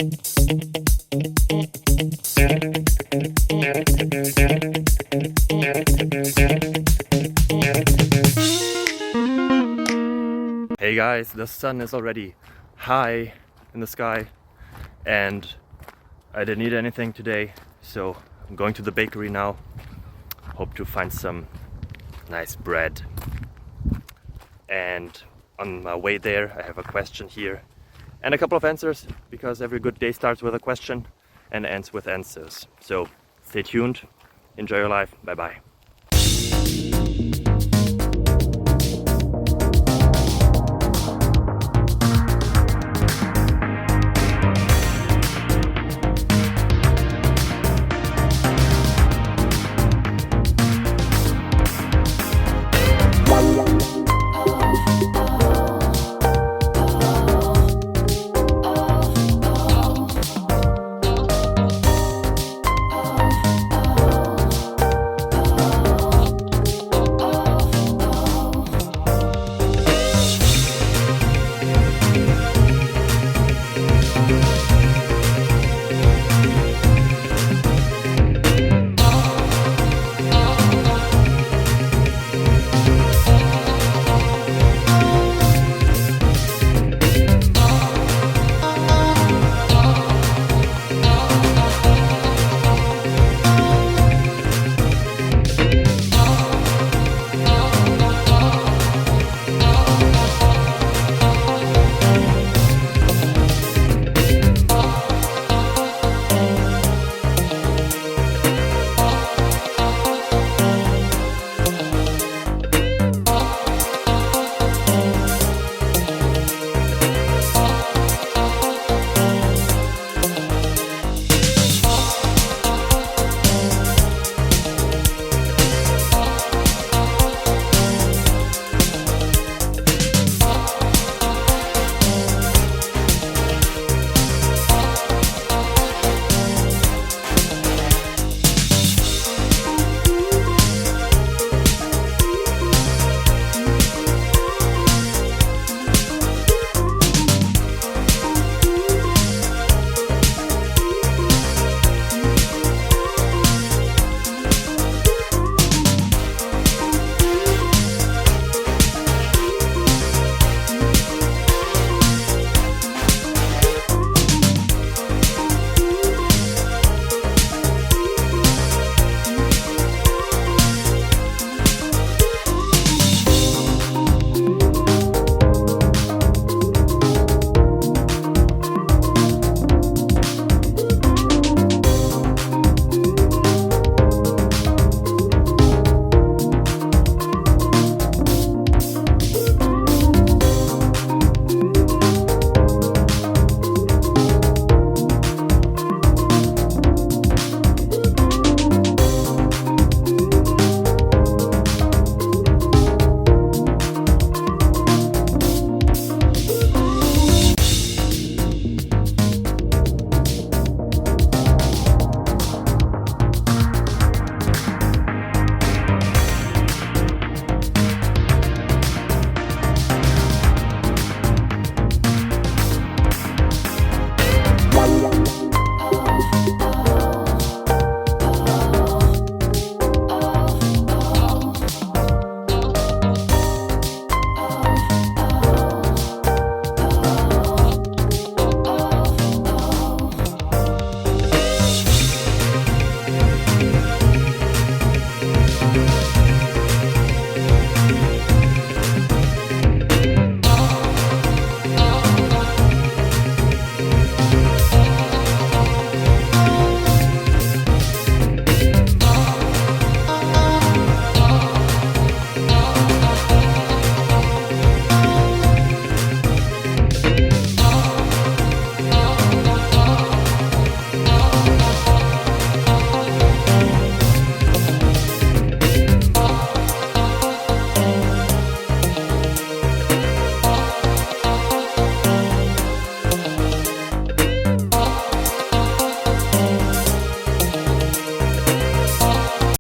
Hey guys, the sun is already high in the sky and I didn't eat anything today, so I'm going to the bakery now. Hope to find some nice bread. And on my way there I have a question here and a couple of answers, because every good day starts with a question and ends with answers. So stay tuned, enjoy your life, bye bye.